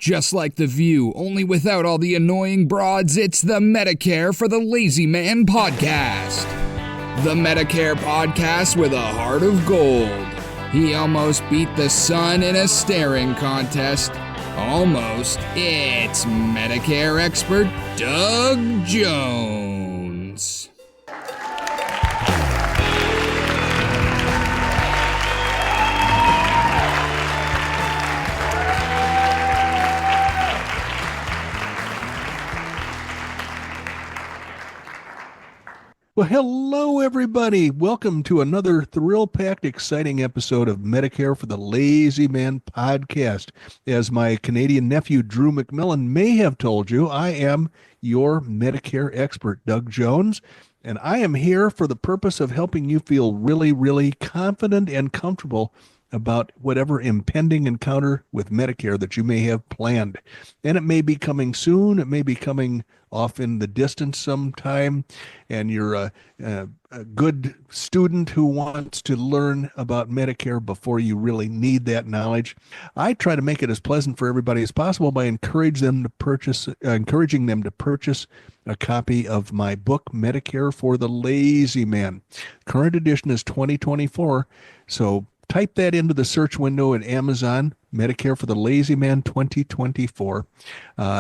Just like The View, only without all the annoying broads, it's the Medicare for the Lazy Man podcast. The Medicare podcast with a heart of gold. He almost beat the sun in a staring contest. Almost. It's Medicare expert Doug Jones. Well, hello, everybody. Welcome to another thrill-packed, exciting episode of Medicare for the Lazy Man podcast. As my Canadian nephew, Drew McMillan, may have told you, I am your Medicare expert, Doug Jones, and I am here for the purpose of helping you feel really confident and comfortable about whatever impending encounter with Medicare that you may have planned. And it may be coming soon. It may be coming off in the distance sometime, and you're a good student who wants to learn about Medicare before you really need that knowledge. I try to make it as pleasant for everybody as possible by encouraging them to purchase a copy of my book, Medicare for the Lazy Man. Current edition is 2024, so type that into the search window at Amazon, Medicare for the Lazy Man 2024.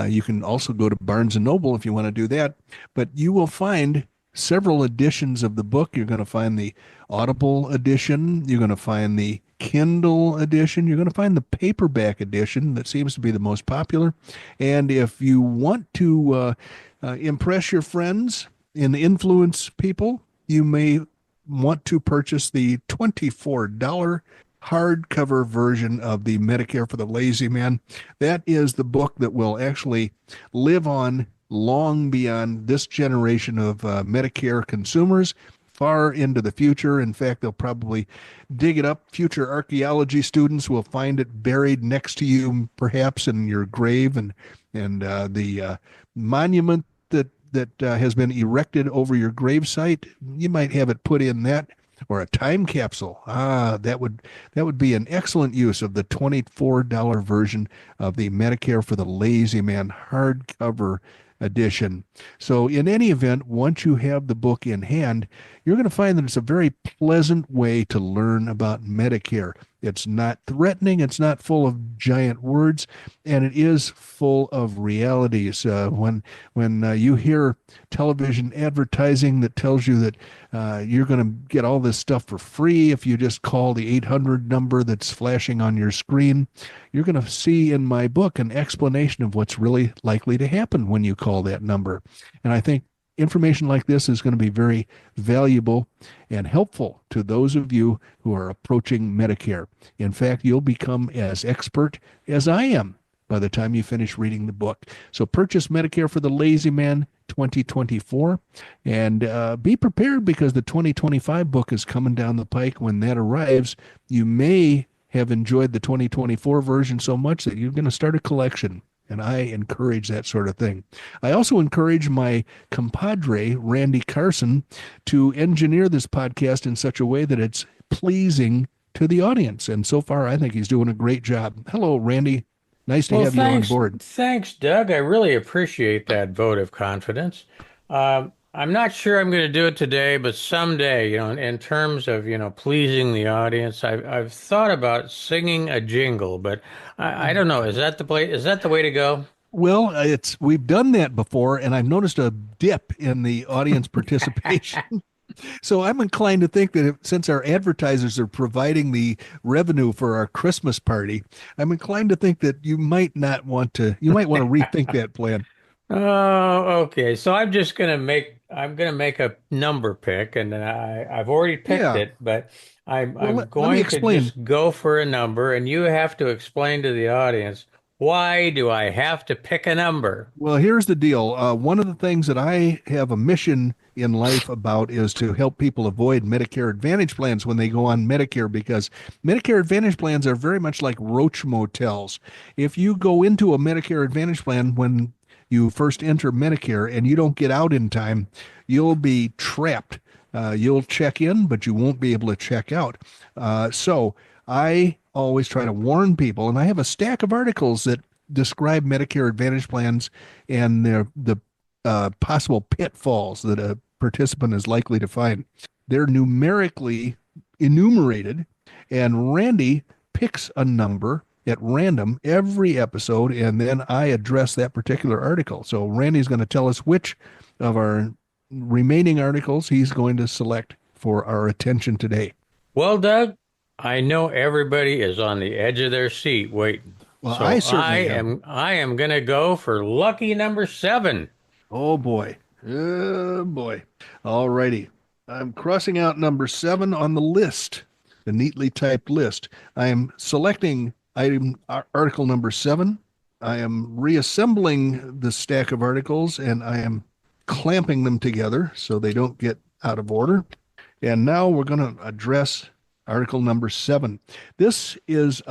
You can also go to Barnes & Noble if you want to do that. But you will find several editions of the book. You're going to find the Audible edition. You're going to find the Kindle edition. You're going to find the paperback edition that seems to be the most popular. And if you want to impress your friends and influence people, you may want to purchase the $24 hardcover version of the Medicare for the Lazy Man. That is the book that will actually live on long beyond this generation of Medicare consumers, far into the future. In fact, they'll probably dig it up. Future archaeology students will find it buried next to you, perhaps in your grave, and the monument that has been erected over your gravesite, you might have it put in that, or a time capsule. That would be an excellent use of the $24 version of the Medicare for the Lazy Man hardcover edition. So in any event, once you have the book in hand, you're going to find that it's a very pleasant way to learn about Medicare. It's not threatening, it's not full of giant words, and it is full of realities. When you hear television advertising that tells you that you're going to get all this stuff for free if you just call the 800 number that's flashing on your screen, you're going to see in my book an explanation of what's really likely to happen when you call that number. And I think information like this is going to be very valuable and helpful to those of you who are approaching Medicare. In fact, you'll become as expert as I am by the time you finish reading the book. So purchase Medicare for the Lazy Man 2024 and be prepared, because the 2025 book is coming down the pike. When that arrives, you may have enjoyed the 2024 version so much that you're going to start a collection. And I encourage that sort of thing. I also encourage my compadre, Randy Carson, to engineer this podcast in such a way that it's pleasing to the audience. And so far, I think he's doing a great job. Hello, Randy. Nice to have you on board. Thanks, Doug. I really appreciate that vote of confidence. I'm not sure I'm going to do it today, but someday, in terms of, pleasing the audience, I've thought about singing a jingle, but I don't know. Is that the way to go? Well, we've done that before, and I've noticed a dip in the audience participation. So I'm inclined to think that since our advertisers are providing the revenue for our Christmas party, I'm inclined to think that you might want to rethink that plan. Oh, okay. So I'm gonna make a number pick, and I've already picked it, but I'm going to just go for a number, and you have to explain to the audience, why do I have to pick a number? Well, here's the deal. One of the things that I have a mission in life about is to help people avoid Medicare Advantage plans when they go on Medicare, because Medicare Advantage plans are very much like roach motels. If you go into a Medicare Advantage plan when you first enter Medicare and you don't get out in time, you'll be trapped. You'll check in, but you won't be able to check out. So I always try to warn people, and I have a stack of articles that describe Medicare Advantage plans and the possible pitfalls that a participant is likely to find. They're numerically enumerated, and Randy picks a number at random every episode, and then I address that particular article. So Randy's going to tell us which of our remaining articles he's going to select for our attention today. Well, Doug, I know everybody is on the edge of their seat waiting. Well, So I certainly am. I am going to go for lucky number 7. Oh boy. Oh boy. All righty. I'm crossing out number 7 on the list, the neatly typed list. I am selecting article number 7. I am reassembling the stack of articles, and I am clamping them together so they don't get out of order. And now we're going to address article number 7. This is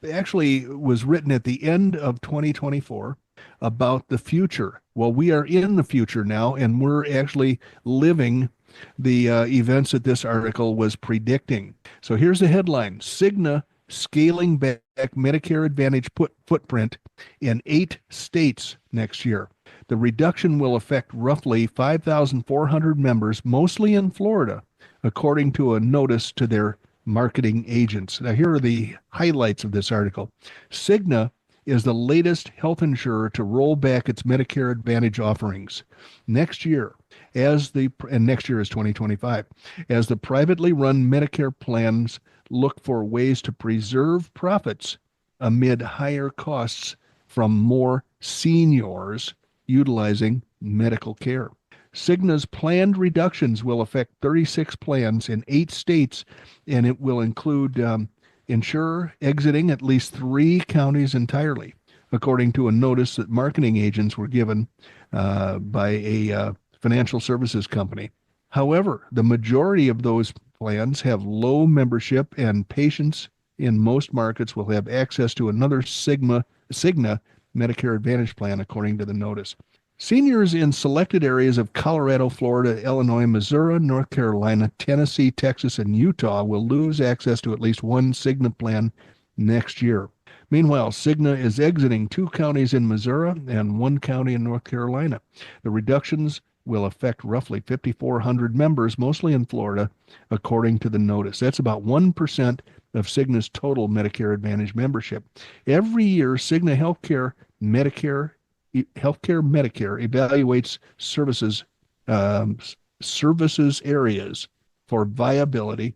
actually was written at the end of 2024 about the future. Well, we are in the future now, and we're actually living the events that this article was predicting. So here's the headline: Cigna scaling back Medicare Advantage footprint in 8 states next year. The reduction will affect roughly 5,400 members, mostly in Florida, according to a notice to their marketing agents. Now, here are the highlights of this article. Cigna is the latest health insurer to roll back its Medicare Advantage offerings. Next year, and next year is 2025, as the privately run Medicare plans look for ways to preserve profits amid higher costs from more seniors utilizing medical care. Cigna's planned reductions will affect 36 plans in 8 states, and it will include insurer exiting at least 3 counties entirely, according to a notice that marketing agents were given by a financial services company. However, the majority of those plans have low membership, and patients in most markets will have access to another Cigna Medicare Advantage plan, according to the notice. Seniors in selected areas of Colorado, Florida, Illinois, Missouri, North Carolina, Tennessee, Texas, and Utah will lose access to at least one Cigna plan next year. Meanwhile, Cigna is exiting 2 counties in Missouri and 1 county in North Carolina. The reductions will affect roughly 5,400 members, mostly in Florida, according to the notice. That's about 1% of Cigna's total Medicare Advantage membership. Every year, Cigna Healthcare Medicare evaluates services areas for viability.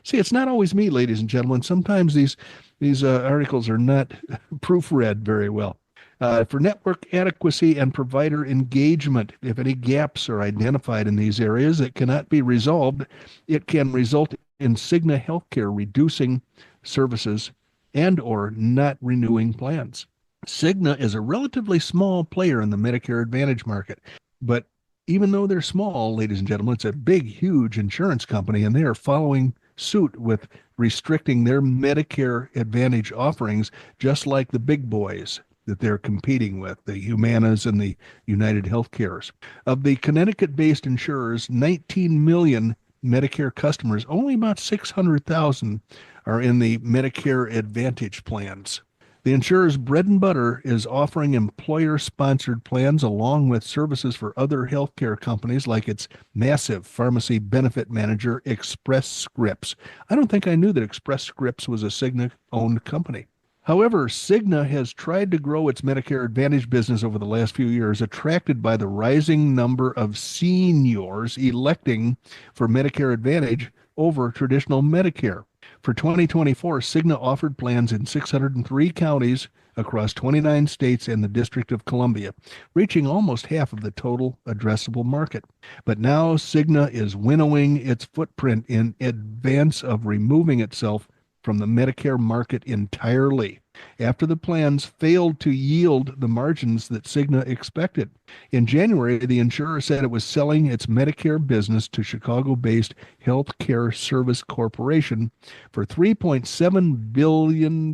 See, it's not always me, ladies and gentlemen. Sometimes these articles are not proofread very well. For network adequacy and provider engagement, if any gaps are identified in these areas that cannot be resolved, it can result in Cigna Healthcare reducing services and or not renewing plans. Cigna is a relatively small player in the Medicare Advantage market, but even though they're small, ladies and gentlemen, it's a big, huge insurance company, and they are following suit with restricting their Medicare Advantage offerings, just like the big boys that they're competing with, the Humanas and the United Healthcares. Of the Connecticut-based insurers, 19 million Medicare customers, only about 600,000 are in the Medicare Advantage plans. The insurer's bread and butter is offering employer-sponsored plans along with services for other healthcare companies like its massive pharmacy benefit manager, Express Scripts. I don't think I knew that Express Scripts was a Cigna-owned company. However, Cigna has tried to grow its Medicare Advantage business over the last few years, attracted by the rising number of seniors electing for Medicare Advantage over traditional Medicare. For 2024, Cigna offered plans in 603 counties across 29 states and the District of Columbia, reaching almost half of the total addressable market. But now Cigna is winnowing its footprint in advance of removing itself from the Medicare market entirely, after the plans failed to yield the margins that Cigna expected. In January, the insurer said it was selling its Medicare business to Chicago-based Healthcare Service Corporation for $3.7 billion.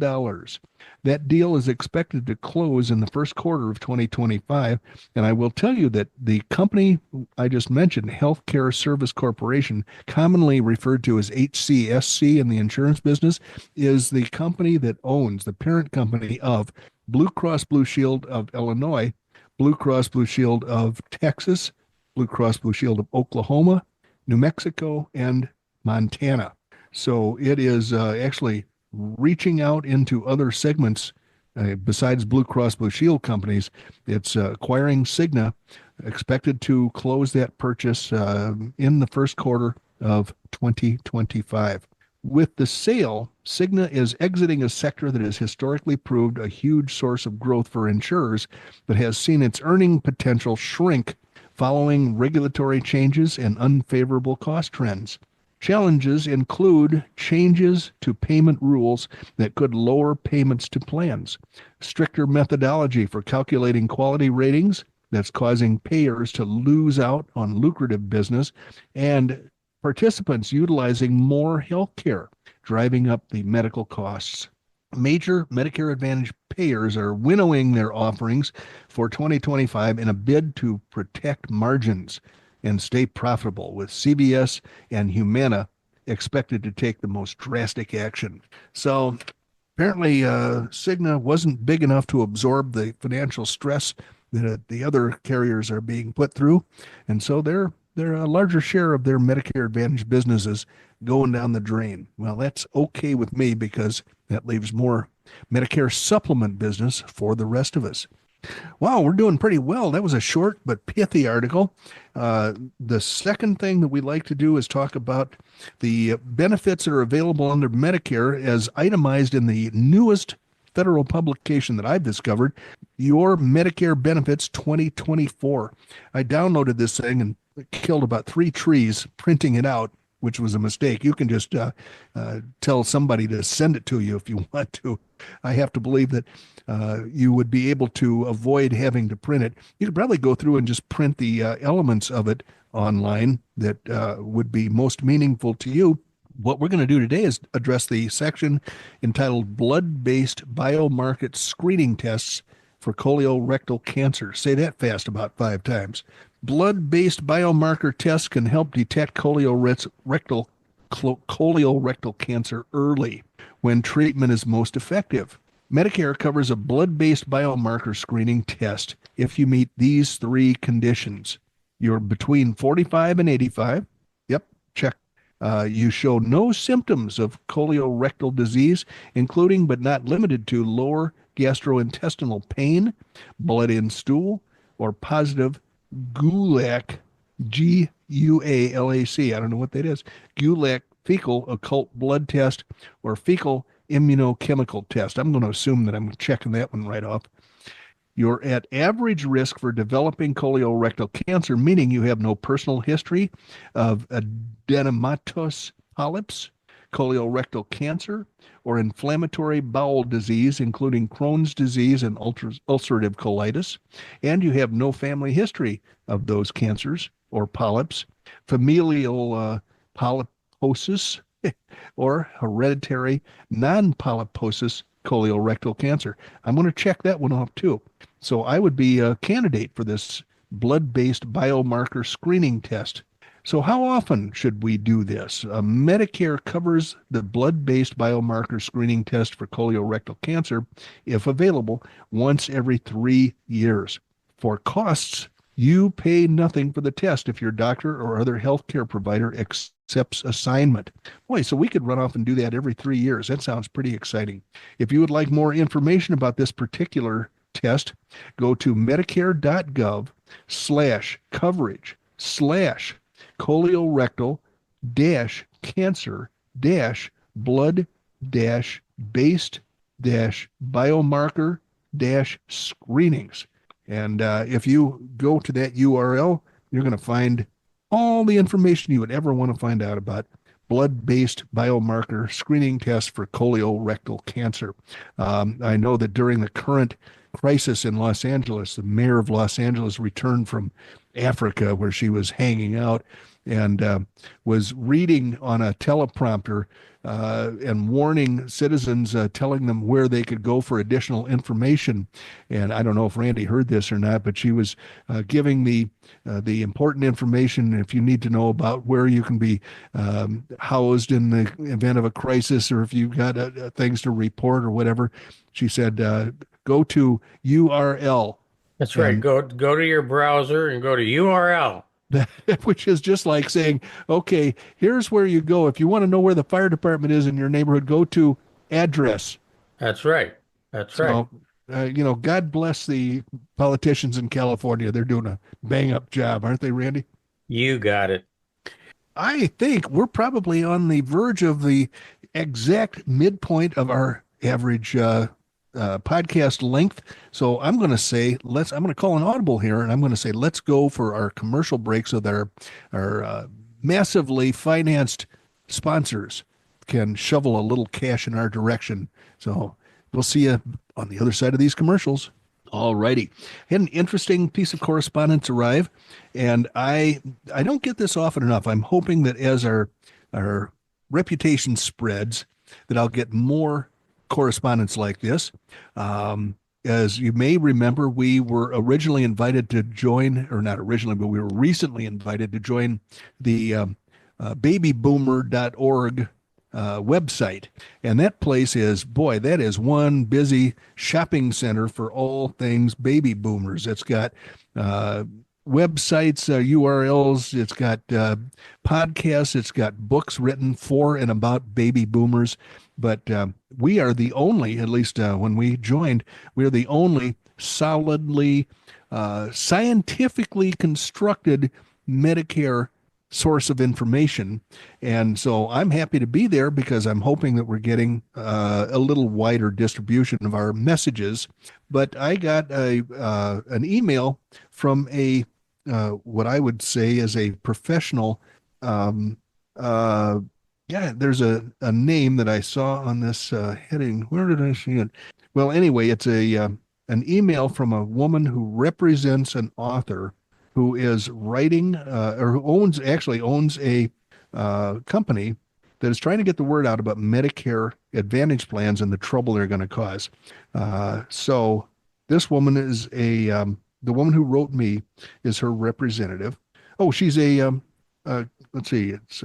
That deal is expected to close in the first quarter of 2025, and I will tell you that the company I just mentioned, Healthcare Service Corporation, commonly referred to as HCSC in the insurance business, is the company that owns, the parent company of Blue Cross Blue Shield of Illinois, Blue Cross Blue Shield of Texas, Blue Cross Blue Shield of Oklahoma, New Mexico, and Montana. So it is actually reaching out into other segments besides Blue Cross Blue Shield companies. It's acquiring Cigna, expected to close that purchase in the first quarter of 2025. With the sale, Cigna is exiting a sector that has historically proved a huge source of growth for insurers, but has seen its earning potential shrink following regulatory changes and unfavorable cost trends. Challenges include changes to payment rules that could lower payments to plans, stricter methodology for calculating quality ratings that's causing payers to lose out on lucrative business, and participants utilizing more health care, driving up the medical costs. Major Medicare Advantage payers are winnowing their offerings for 2025 in a bid to protect margins and stay profitable, with CVS and Humana expected to take the most drastic action. So apparently Cigna wasn't big enough to absorb the financial stress that the other carriers are being put through, and so they're a larger share of their Medicare Advantage businesses going down the drain. Well, that's okay with me because that leaves more Medicare supplement business for the rest of us. Wow, we're doing pretty well. That was a short but pithy article. The second thing that we like to do is talk about the benefits that are available under Medicare as itemized in the newest federal publication that I've discovered, Your Medicare Benefits 2024. I downloaded this thing and killed about 3 trees printing it out, which was a mistake. You can just tell somebody to send it to you if you want to. I have to believe that you would be able to avoid having to print it. You could probably go through and just print the elements of it online that would be most meaningful to you. What we're going to do today is address the section entitled Blood-Based Biomarker Screening Tests for Colorectal Cancer. Say that fast about 5 times. Blood-based biomarker tests can help detect colorectal cancer early when treatment is most effective. Medicare covers a blood-based biomarker screening test if you meet these 3 conditions. You're between 45 and 85. Yep, check. You show no symptoms of colorectal disease, including but not limited to lower gastrointestinal pain, blood in stool, or positive GULAC, G-U-A-L-A-C, I don't know what that is, GULAC fecal occult blood test or fecal immunochemical test. I'm going to assume that I'm checking that one right off. You're at average risk for developing colorectal cancer, meaning you have no personal history of adenomatous polyps, colorectal cancer, or inflammatory bowel disease, including Crohn's disease and ulcerative colitis, and you have no family history of those cancers or polyps, familial polyposis, or hereditary non-polyposis colorectal cancer. I'm going to check that one off too. So I would be a candidate for this blood-based biomarker screening test. So how often should we do this? Medicare covers the blood-based biomarker screening test for colorectal cancer, if available, once every 3 years. For costs, you pay nothing for the test if your doctor or other healthcare provider accepts assignment. Boy, so we could run off and do that every 3 years. That sounds pretty exciting. If you would like more information about this particular test, go to medicare.gov/coverage/blood-based-biomarker-screenings. And if you go to that URL, you're going to find all the information you would ever want to find out about blood-based biomarker screening tests for colorectal cancer. I know that during the current crisis in Los Angeles, the mayor of Los Angeles returned from Africa where she was hanging out, and was reading on a teleprompter and warning citizens, telling them where they could go for additional information. And I don't know if Randy heard this or not, but she was giving the important information if you need to know about where you can be housed in the event of a crisis, or if you've got things to report or whatever. She said, go to URL. That's right. Go to your browser and go to URL. Which is just like saying, okay, here's where you go. If you want to know where the fire department is in your neighborhood, go to address. That's right. That's right. So, God bless the politicians in California. They're doing a bang up job, aren't they, Randy? You got it. I think we're probably on the verge of the exact midpoint of our average podcast length. So I'm going to say, I'm going to call an audible here, and I'm going to say, let's go for our commercial break so that our massively financed sponsors can shovel a little cash in our direction. So we'll see you on the other side of these commercials. All righty. Had an interesting piece of correspondence arrive, and I don't get this often enough. I'm hoping that as our reputation spreads, that I'll get more correspondence like this. As you may remember, we were originally invited to join, or not originally, but we were recently invited to join the babyboomer.org website. And that place is, boy, that is one busy shopping center for all things baby boomers. It's got websites, URLs, it's got podcasts, it's got books written for and about baby boomers. But we are the only, at least when we joined, we are the only solidly, scientifically constructed Medicare source of information. And so I'm happy to be there because I'm hoping that we're getting a little wider distribution of our messages. But I got an email from what I would say is a professional. There's a name that I saw on this heading. Where did I see it? Well, anyway, it's an email from a woman who represents an author who is writing or who owns a company that is trying to get the word out about Medicare Advantage plans and the trouble they're going to cause. So this woman is the woman who wrote me is her representative. Oh, she's let's see, it's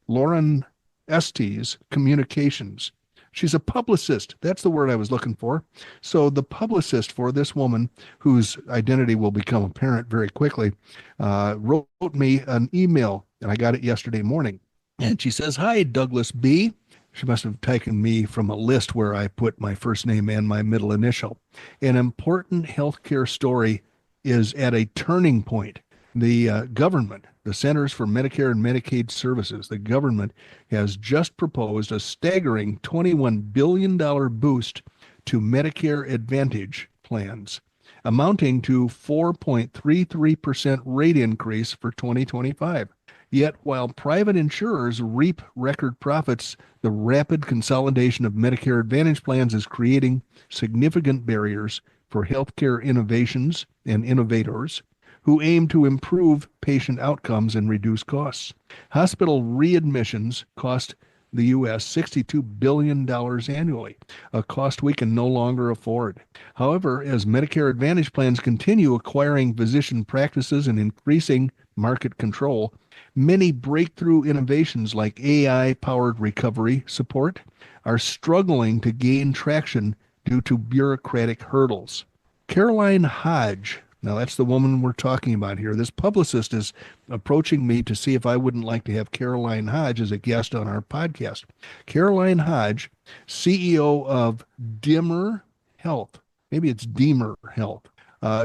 Lauren Estes Communications. She's a publicist. That's the word I was looking for. So the publicist for this woman, whose identity will become apparent very quickly, wrote me an email, and I got it yesterday morning. And she says, "Hi, Douglas B." She must have taken me from a list where I put my first name and my middle initial. An important healthcare story is at a turning point. The government, the Centers for Medicare and Medicaid Services, the government has just proposed a staggering $21 billion boost to Medicare Advantage plans, amounting to 4.33% rate increase for 2025. Yet, while private insurers reap record profits, the rapid consolidation of Medicare Advantage plans is creating significant barriers for healthcare innovations and innovators who aim to improve patient outcomes and reduce costs. Hospital readmissions cost the U.S. $62 billion annually, a cost we can no longer afford. However, as Medicare Advantage plans continue acquiring physician practices and increasing market control, many breakthrough innovations like AI-powered recovery support are struggling to gain traction due to bureaucratic hurdles. Caroline Hodge, now that's the woman we're talking about here. This publicist is approaching me to see if I wouldn't like to have Caroline Hodge as a guest on our podcast. Caroline Hodge, CEO of Dimmer Health. Maybe it's Deemer Health.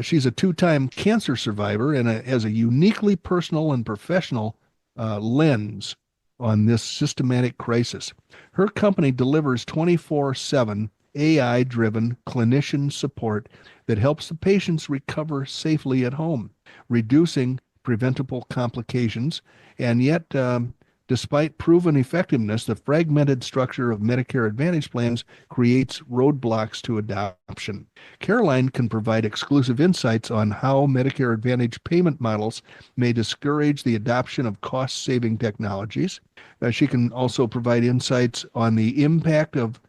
She's a two-time cancer survivor and has a uniquely personal and professional lens on this systematic crisis. Her company delivers 24/7 AI-driven clinician support that helps the patients recover safely at home, reducing preventable complications, and yet Despite proven effectiveness, the fragmented structure of Medicare Advantage plans creates roadblocks to adoption. Caroline can provide exclusive insights on how Medicare Advantage payment models may discourage the adoption of cost-saving technologies. She can also provide insights on the impact of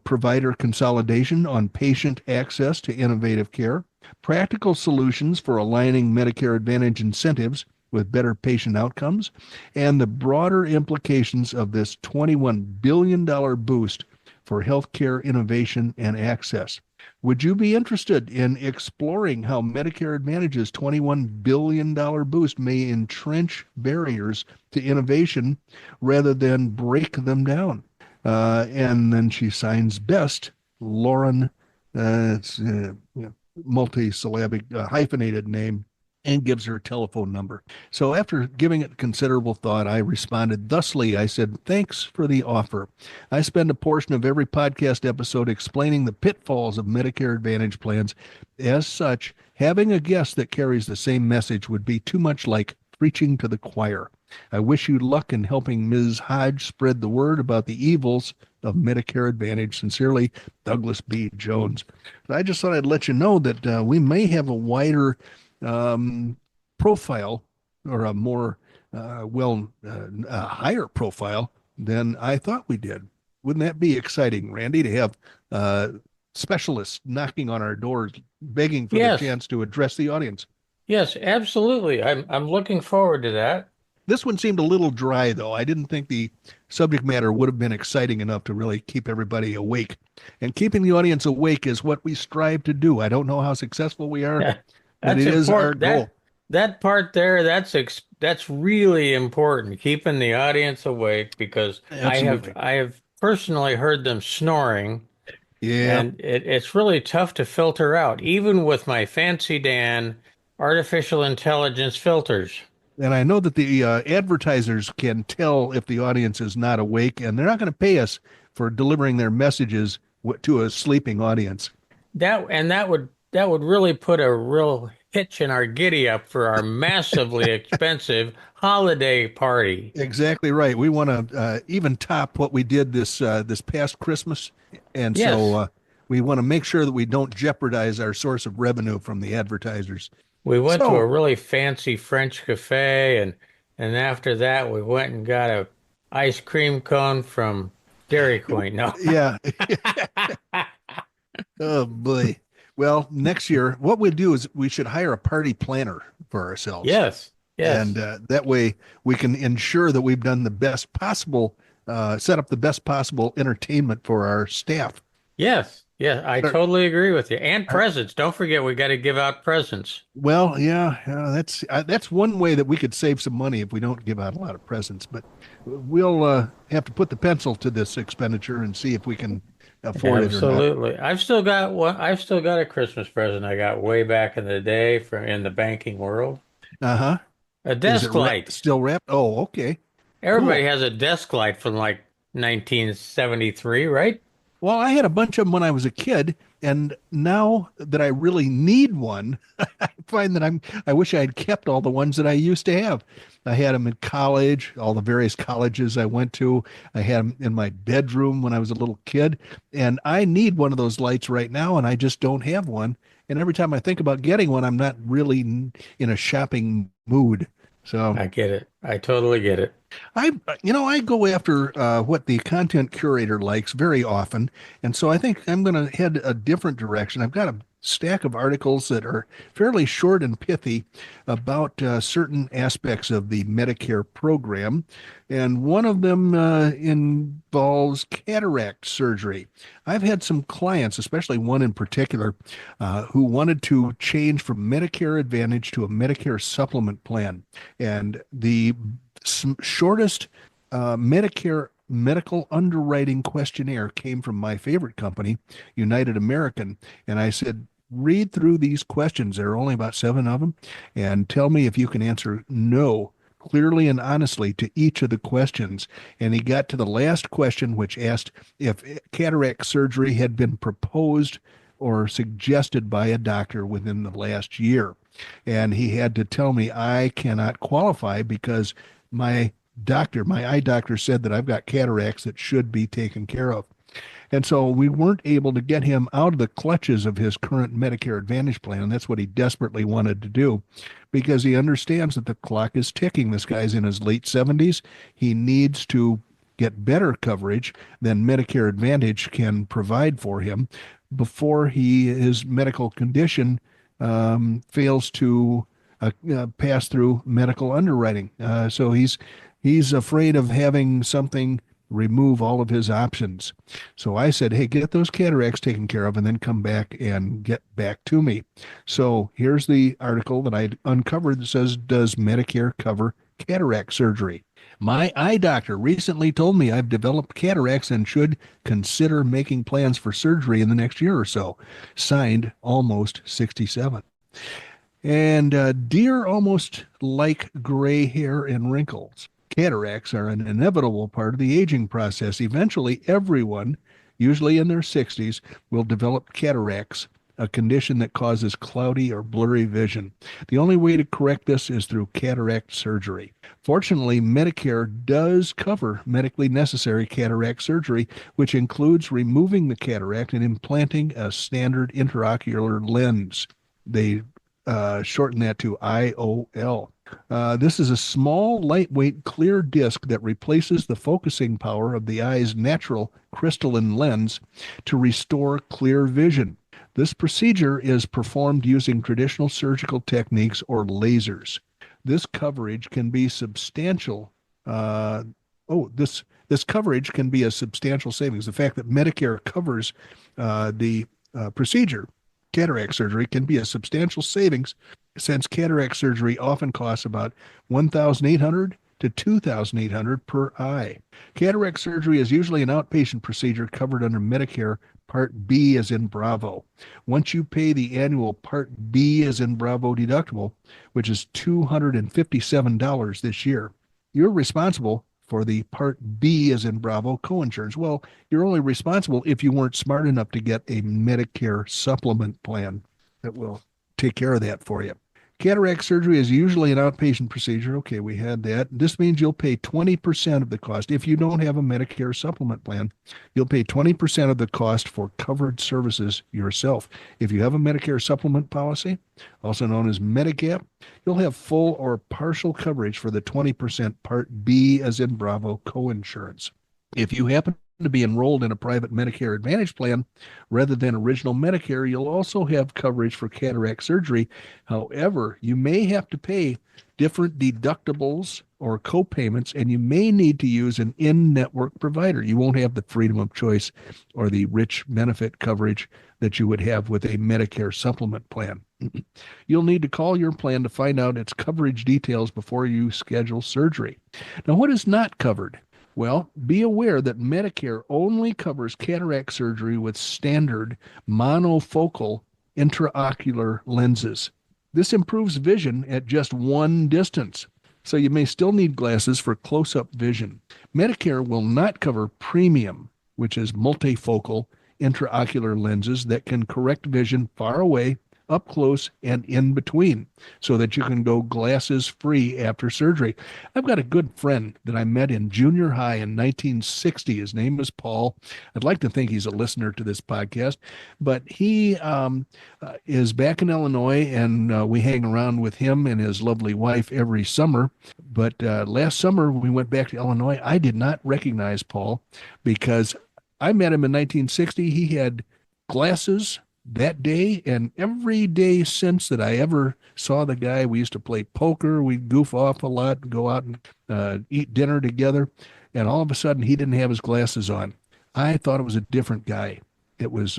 provider consolidation on patient access to innovative care, practical solutions for aligning Medicare Advantage incentives with better patient outcomes, and the broader implications of this $21 billion boost for healthcare innovation and access. Would you be interested in exploring how Medicare Advantage's $21 billion boost may entrench barriers to innovation rather than break them down? And then she signs best, Lauren, it's multi-syllabic, hyphenated name, and gives her telephone number. So after giving it considerable thought, I responded thusly. I said, thanks for the offer. I spend a portion of every podcast episode explaining the pitfalls of Medicare Advantage plans. As such, having a guest that carries the same message would be too much like preaching to the choir. I wish you luck in helping Ms. Hodge spread the word about the evils of Medicare Advantage. Sincerely, Douglas B. Jones. I just thought I'd let you know that we may have a wider profile, or a more higher profile than I thought we did. Wouldn't that be exciting, Randy, to have specialists knocking on our doors, begging for the chance to address the audience? Yes, absolutely. I'm looking forward to that. This one seemed a little dry, though. I didn't think the subject matter would have been exciting enough to really keep everybody awake. And keeping the audience awake is what we strive to do. I don't know how successful we are. But it is our goal. That part there, that's really important, keeping the audience awake, because Absolutely. I have personally heard them snoring, and it's really tough to filter out, even with my fancy Dan artificial intelligence filters. And I know that the advertisers can tell if the audience is not awake, and they're not going to pay us for delivering their messages to a sleeping audience. That would really put a real hitch in our giddy up for our massively expensive holiday party. Exactly right. We want to even top what we did this past Christmas, and so we want to make sure that we don't jeopardize our source of revenue from the advertisers. We went to a really fancy French cafe, and after that we went and got a ice cream cone from Dairy Queen. No. Yeah. Oh boy. Well, next year, what we'll do is we should hire a party planner for ourselves. Yes. And that way we can ensure that we've done the best possible, set up the best possible entertainment for our staff. Yes. Yeah, I totally agree with you. And presents. Don't forget, we got to give out presents. Well, that's one way that we could save some money if we don't give out a lot of presents. But we'll have to put the pencil to this expenditure and see if we can afford it or not. Absolutely. I've still got one. I've still got a Christmas present I got way back in the day from in the banking world. Uh-huh. A desk light. Still wrapped? Oh, okay. Everybody has a desk light from like 1973, right? Well, I had a bunch of them when I was a kid, and now that I really need one, I find that I wish I had kept all the ones that I used to have. I had them in college, all the various colleges I went to. I had them in my bedroom when I was a little kid, and I need one of those lights right now, and I just don't have one. And every time I think about getting one, I'm not really in a shopping mood. So I get it. I totally get it. I go after what the content curator likes very often, and so I think I'm going to head a different direction. I've got a stack of articles that are fairly short and pithy about certain aspects of the Medicare program, and one of them involves cataract surgery. I've had some clients, especially one in particular, who wanted to change from Medicare Advantage to a Medicare supplement plan, and the shortest Medicare medical underwriting questionnaire came from my favorite company, United American. And I said, read through these questions. There are only about 7 of them, and tell me if you can answer no clearly and honestly to each of the questions. And he got to the last question, which asked if cataract surgery had been proposed or suggested by a doctor within the last year. And he had to tell me I cannot qualify because my doctor, my eye doctor, said that I've got cataracts that should be taken care of. And so we weren't able to get him out of the clutches of his current Medicare Advantage plan. And that's what he desperately wanted to do because he understands that the clock is ticking. This guy's in his late 70s. He needs to get better coverage than Medicare Advantage can provide for him before his medical condition fails to pass through medical underwriting. So he's afraid of having something remove all of his options. So I said, hey, get those cataracts taken care of and then come back and get back to me. So here's the article that I uncovered that says, does Medicare cover cataract surgery? My eye doctor recently told me I've developed cataracts and should consider making plans for surgery in the next year or so. Signed, almost 67. And dear, almost like gray hair and wrinkles. Cataracts are an inevitable part of the aging process. Eventually, everyone, usually in their 60s, will develop cataracts, a condition that causes cloudy or blurry vision. The only way to correct this is through cataract surgery. Fortunately, Medicare does cover medically necessary cataract surgery, which includes removing the cataract and implanting a standard intraocular lens. They shorten that to IOL. This is a small, lightweight, clear disc that replaces the focusing power of the eye's natural crystalline lens to restore clear vision. This procedure is performed using traditional surgical techniques or lasers. This coverage can be substantial. This coverage can be a substantial savings. The fact that Medicare covers the procedure, cataract surgery, can be a substantial savings since cataract surgery often costs about $1,800 to $2,800 per eye. Cataract surgery is usually an outpatient procedure covered under Medicare Part B as in Bravo. Once you pay the annual Part B as in Bravo deductible, which is $257 this year, you're responsible for the Part B as in Bravo coinsurance. Well, you're only responsible if you weren't smart enough to get a Medicare supplement plan that will take care of that for you. Cataract surgery is usually an outpatient procedure. Okay, we had that. This means you'll pay 20% of the cost. If you don't have a Medicare supplement plan, you'll pay 20% of the cost for covered services yourself. If you have a Medicare supplement policy, also known as Medigap, you'll have full or partial coverage for the 20% Part B as in Bravo coinsurance. If you happen to be enrolled in a private Medicare Advantage plan rather than original Medicare, you'll also have coverage for cataract surgery. However, you may have to pay different deductibles or co-payments, and you may need to use an in-network provider. You won't have the freedom of choice or the rich benefit coverage that you would have with a Medicare supplement plan. You'll need to call your plan to find out its coverage details before you schedule surgery. Now, what is not covered? Well, be aware that Medicare only covers cataract surgery with standard monofocal intraocular lenses. This improves vision at just one distance, so you may still need glasses for close-up vision. Medicare will not cover premium, which is multifocal intraocular lenses that can correct vision far away, up close, and in between, so that you can go glasses free after surgery. I've got a good friend that I met in junior high in 1960. His name is Paul. I'd like to think he's a listener to this podcast, but he is back in Illinois, and we hang around with him and his lovely wife every summer. But last summer, when we went back to Illinois, I did not recognize Paul because I met him in 1960. He had glasses that day, and every day since that I ever saw the guy. We used to play poker, we'd goof off a lot, go out and eat dinner together, and all of a sudden he didn't have his glasses on. I thought it was a different guy. It was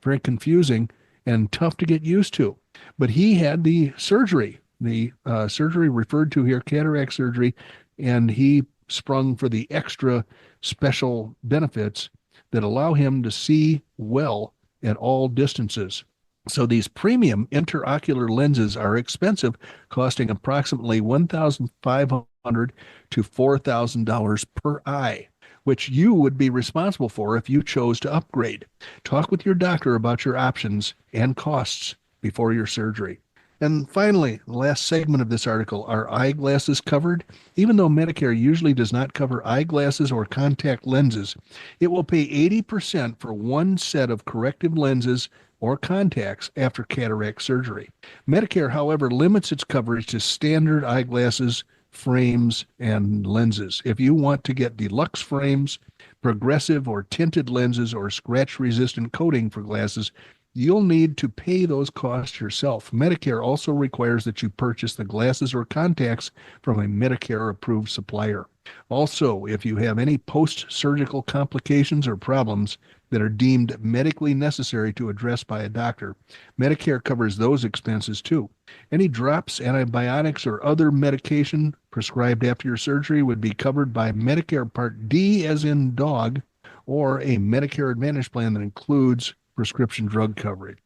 very confusing and tough to get used to. But he had the surgery referred to here, cataract surgery, and he sprung for the extra special benefits that allow him to see well at all distances. So these premium intraocular lenses are expensive, costing approximately $1,500 to $4,000 per eye, which you would be responsible for if you chose to upgrade. Talk with your doctor about your options and costs before your surgery. And finally, the last segment of this article, are eyeglasses covered? Even though Medicare usually does not cover eyeglasses or contact lenses, it will pay 80% for one set of corrective lenses or contacts after cataract surgery. Medicare, however, limits its coverage to standard eyeglasses, frames, and lenses. If you want to get deluxe frames, progressive or tinted lenses, or scratch-resistant coating for glasses, you'll need to pay those costs yourself. Medicare also requires that you purchase the glasses or contacts from a Medicare-approved supplier. Also, if you have any post-surgical complications or problems that are deemed medically necessary to address by a doctor, Medicare covers those expenses too. Any drops, antibiotics, or other medication prescribed after your surgery would be covered by Medicare Part D, as in dog, or a Medicare Advantage plan that includes prescription drug coverage.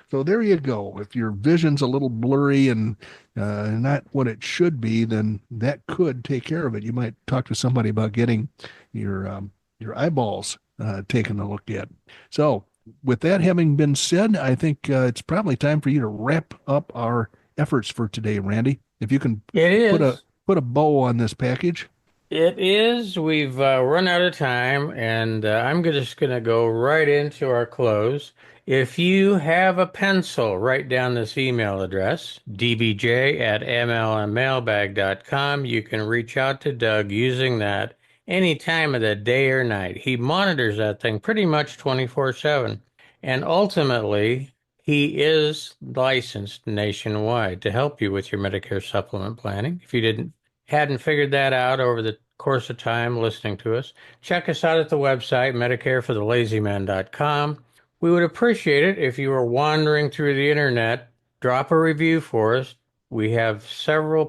So there you go. If your vision's a little blurry and not what it should be, then that could take care of it. You might talk to somebody about getting your eyeballs taken a look at. So with that having been said, I think it's probably time for you to wrap up our efforts for today, Randy. If you can put a bow on this package. It is. We've run out of time, and I'm just going to go right into our close. If you have a pencil, write down this email address, dbj@mlmmailbag.com. You can reach out to Doug using that any time of the day or night. He monitors that thing pretty much 24/7. And ultimately, he is licensed nationwide to help you with your Medicare supplement planning. If you hadn't figured that out over the course of time listening to us, check us out at the website, medicareforthelazyman.com. We would appreciate it if you were wandering through the internet. Drop a review for us. We have several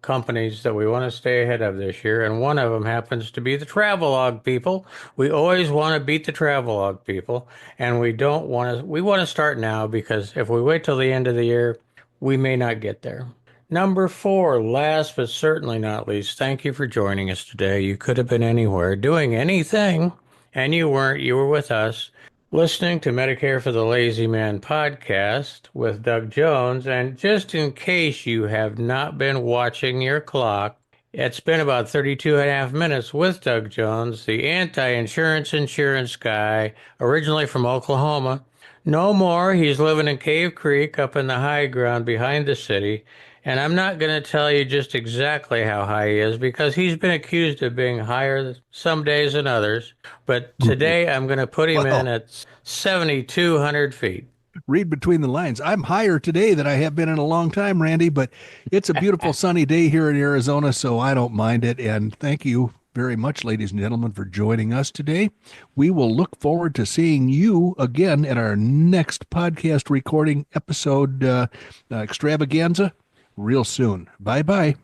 companies that we want to stay ahead of this year, and one of them happens to be the Travelog people. We always want to beat the Travelog people, and we want to start now, because if we wait till the end of the year, we may not get there. Number 4, last but certainly not least, thank you for joining us today. You could have been anywhere doing anything, and you weren't. You were with us, listening to Medicare for the Lazy Man podcast with Doug Jones. And just in case you have not been watching your clock, it's been about 32 and a half minutes with Doug Jones, the anti-insurance guy, originally from Oklahoma. No more. He's living in Cave Creek up in the high ground behind the city. And I'm not going to tell you just exactly how high he is, because he's been accused of being higher some days than others. But today I'm going to put him in at 7,200 feet. Read between the lines. I'm higher today than I have been in a long time, Randy, but it's a beautiful sunny day here in Arizona, so I don't mind it. And thank you very much, ladies and gentlemen, for joining us today. We will look forward to seeing you again at our next podcast recording episode extravaganza real soon. Bye-bye.